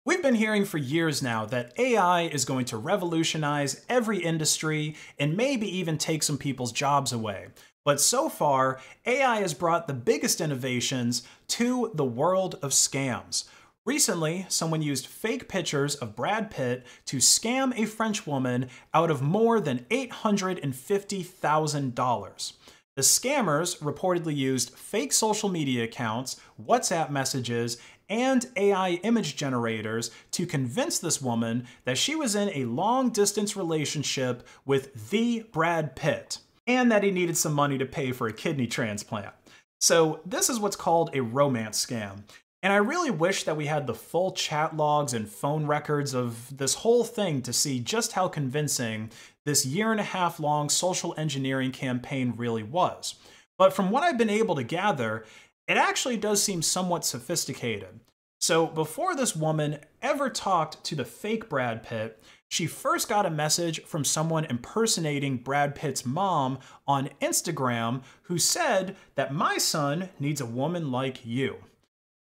We've been hearing for years now that AI is going to revolutionize every industry and maybe even take some people's jobs away. But so far, AI has brought the biggest innovations to the world of scams. Recently, someone used fake pictures of Brad Pitt to scam a French woman out of more than $850,000. The scammers reportedly used fake social media accounts, WhatsApp messages, and AI image generators to convince this woman that she was in a long-distance relationship with the Brad Pitt, and that he needed some money to pay for a kidney transplant. So this is what's called a romance scam. And I really wish that we had the full chat logs and phone records of this whole thing to see just how convincing this year-and-a-half-long social engineering campaign really was. But from what I've been able to gather, it actually does seem somewhat sophisticated. So before this woman ever talked to the fake Brad Pitt, she first got a message from someone impersonating Brad Pitt's mom on Instagram who said that my son needs a woman like you.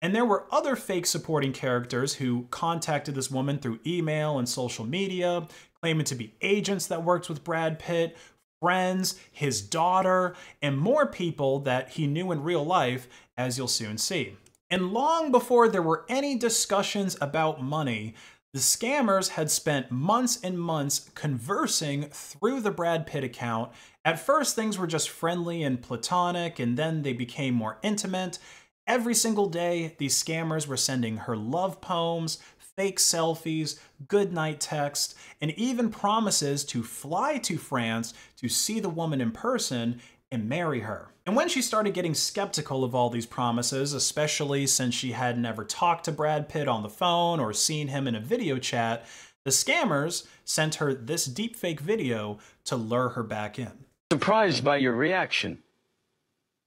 And there were other fake supporting characters who contacted this woman through email and social media, claiming to be agents that worked with Brad Pitt, friends, his daughter, and more people that he knew in real life, as you'll soon see. And long before there were any discussions about money, the scammers had spent months and months conversing through the Brad Pitt account. At first, things were just friendly and platonic, and then they became more intimate. Every single day, these scammers were sending her love poems, fake selfies, goodnight texts, and even promises to fly to France to see the woman in person and marry her. And when she started getting skeptical of all these promises, especially since she had never talked to Brad Pitt on the phone or seen him in a video chat, the scammers sent her this deepfake video to lure her back in. Surprised by your reaction.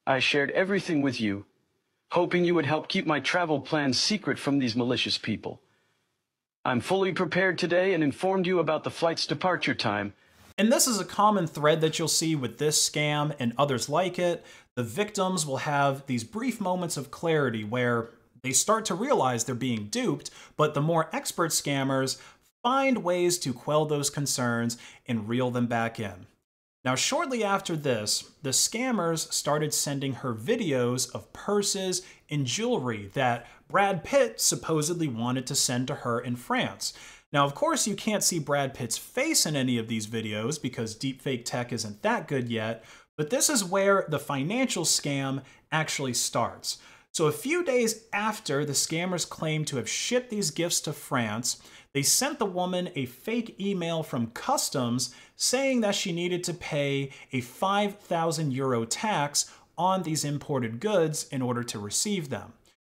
I shared everything with you, hoping you would help keep my travel plans secret from these malicious people. I'm fully prepared today and informed you about the flight's departure time. And this is a common thread that you'll see with this scam and others like it. The victims will have these brief moments of clarity where they start to realize they're being duped, but the more expert scammers find ways to quell those concerns and reel them back in. Now, shortly after this, the scammers started sending her videos of purses and jewelry that Brad Pitt supposedly wanted to send to her in France. Now, of course, you can't see Brad Pitt's face in any of these videos because deepfake tech isn't that good yet, but this is where the financial scam actually starts. So a few days after the scammers claimed to have shipped these gifts to France, they sent the woman a fake email from customs saying that she needed to pay a 5,000 euro tax on these imported goods in order to receive them.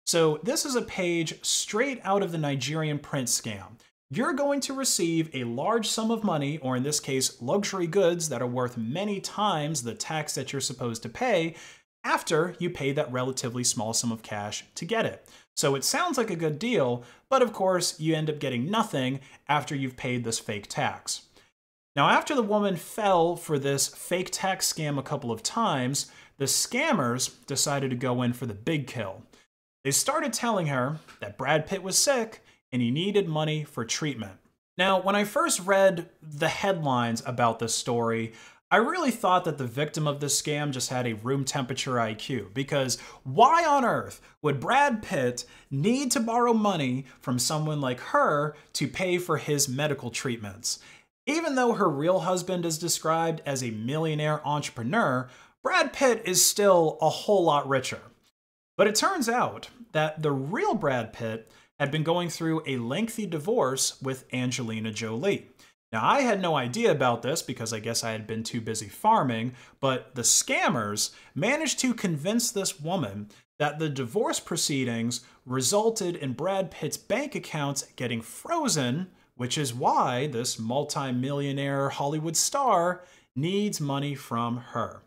So this is a page straight out of the Nigerian print scam. You're going to receive a large sum of money, or in this case, luxury goods that are worth many times the tax that you're supposed to pay, after you pay that relatively small sum of cash to get it. So it sounds like a good deal, but of course you end up getting nothing after you've paid this fake tax. Now, after the woman fell for this fake tax scam a couple of times, the scammers decided to go in for the big kill. They started telling her that Brad Pitt was sick and he needed money for treatment. Now, when I first read the headlines about this story, I really thought that the victim of this scam just had a room temperature IQ, because why on earth would Brad Pitt need to borrow money from someone like her to pay for his medical treatments? Even though her real husband is described as a millionaire entrepreneur, Brad Pitt is still a whole lot richer. But it turns out that the real Brad Pitt had been going through a lengthy divorce with Angelina Jolie. Now, I had no idea about this because I guess I had been too busy farming, but the scammers managed to convince this woman that the divorce proceedings resulted in Brad Pitt's bank accounts getting frozen, which is why this multi-millionaire Hollywood star needs money from her.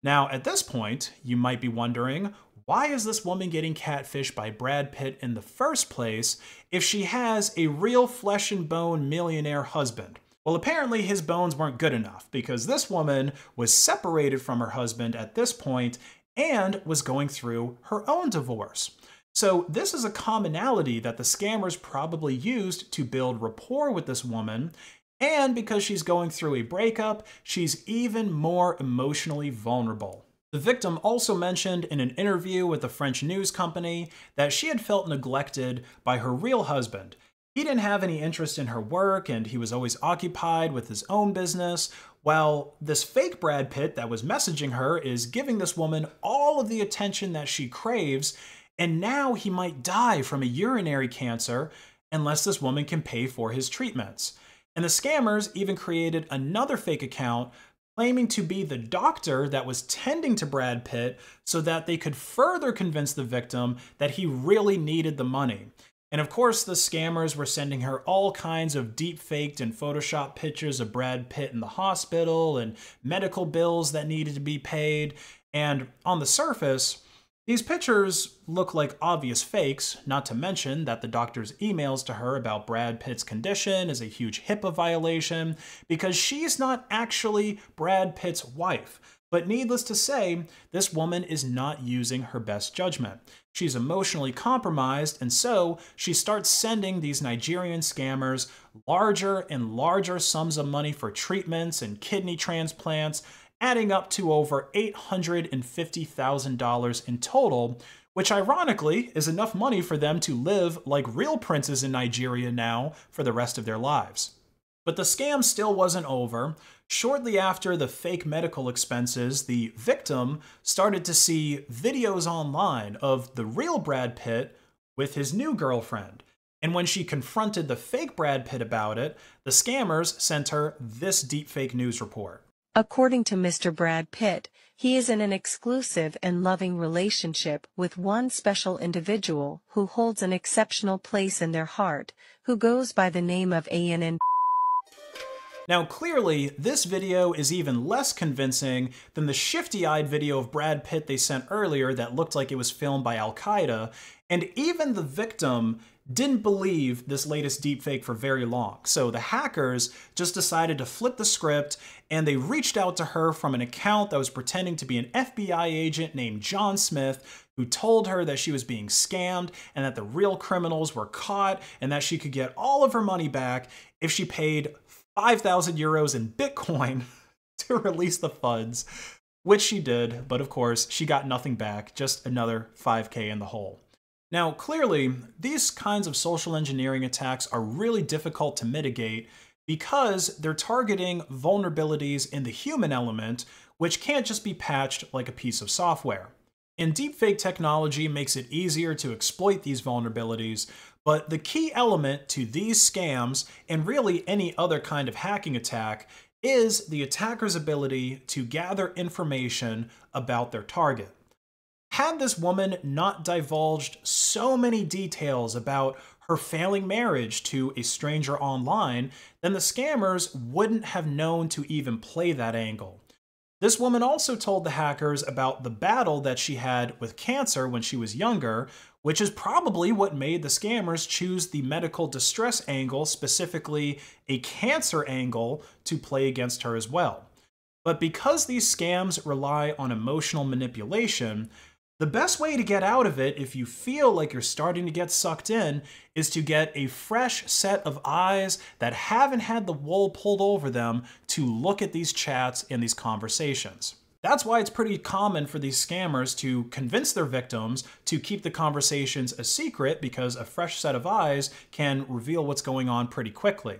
Now, at this point, you might be wondering, why is this woman getting catfished by Brad Pitt in the first place if she has a real flesh and bone millionaire husband? Well, apparently his bones weren't good enough because this woman was separated from her husband at this point and was going through her own divorce. So this is a commonality that the scammers probably used to build rapport with this woman, and because she's going through a breakup, she's even more emotionally vulnerable. The victim also mentioned in an interview with a French news company that she had felt neglected by her real husband. He didn't have any interest in her work and he was always occupied with his own business, while this fake Brad Pitt that was messaging her is giving this woman all of the attention that she craves, and now he might die from a urinary cancer unless this woman can pay for his treatments. And the scammers even created another fake account claiming to be the doctor that was tending to Brad Pitt so that they could further convince the victim that he really needed the money. And of course, the scammers were sending her all kinds of deep-faked and Photoshop pictures of Brad Pitt in the hospital and medical bills that needed to be paid. And on the surface, these pictures look like obvious fakes, not to mention that the doctor's emails to her about Brad Pitt's condition is a huge HIPAA violation because she's not actually Brad Pitt's wife. But needless to say, this woman is not using her best judgment. She's emotionally compromised, and so she starts sending these Nigerian scammers larger and larger sums of money for treatments and kidney transplants, adding up to over $850,000 in total, which ironically is enough money for them to live like real princes in Nigeria now for the rest of their lives. But the scam still wasn't over. Shortly after the fake medical expenses, the victim started to see videos online of the real Brad Pitt with his new girlfriend. And when she confronted the fake Brad Pitt about it, the scammers sent her this deepfake news report. According to Mr. Brad Pitt, he is in an exclusive and loving relationship with one special individual who holds an exceptional place in their heart, who goes by the name of ANN. Now clearly, this video is even less convincing than the shifty-eyed video of Brad Pitt they sent earlier that looked like it was filmed by Al-Qaeda, and even the victim didn't believe this latest deepfake for very long. So the hackers just decided to flip the script and they reached out to her from an account that was pretending to be an FBI agent named John Smith, who told her that she was being scammed and that the real criminals were caught and that she could get all of her money back if she paid 5,000 euros in Bitcoin to release the funds, which she did, but of course she got nothing back, just another 5K in the hole. Now, clearly, these kinds of social engineering attacks are really difficult to mitigate because they're targeting vulnerabilities in the human element, which can't just be patched like a piece of software. And deepfake technology makes it easier to exploit these vulnerabilities, but the key element to these scams, and really any other kind of hacking attack, is the attacker's ability to gather information about their target. Had this woman not divulged so many details about her failing marriage to a stranger online, then the scammers wouldn't have known to even play that angle. This woman also told the hackers about the battle that she had with cancer when she was younger, which is probably what made the scammers choose the medical distress angle, specifically a cancer angle, to play against her as well. But because these scams rely on emotional manipulation, the best way to get out of it if you feel like you're starting to get sucked in is to get a fresh set of eyes that haven't had the wool pulled over them to look at these chats and these conversations. That's why it's pretty common for these scammers to convince their victims to keep the conversations a secret because a fresh set of eyes can reveal what's going on pretty quickly.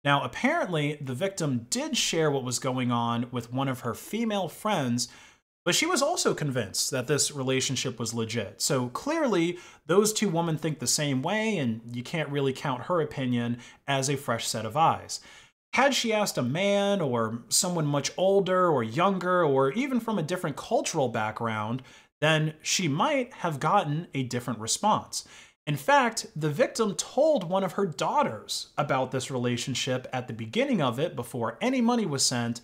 Now, apparently, the victim did share what was going on with one of her female friends, but she was also convinced that this relationship was legit. So clearly, those two women think the same way, and you can't really count her opinion as a fresh set of eyes. Had she asked a man or someone much older or younger or even from a different cultural background, then she might have gotten a different response. In fact, the victim told one of her daughters about this relationship at the beginning of it before any money was sent,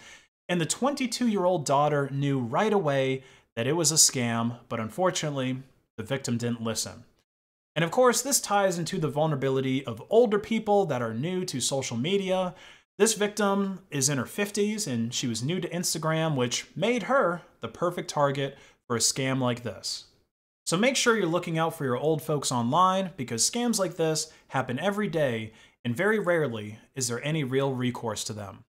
and the 22-year-old daughter knew right away that it was a scam, but unfortunately, the victim didn't listen. And of course, this ties into the vulnerability of older people that are new to social media. This victim is in her 50s and she was new to Instagram, which made her the perfect target for a scam like this. So make sure you're looking out for your old folks online, because scams like this happen every day, and very rarely is there any real recourse to them.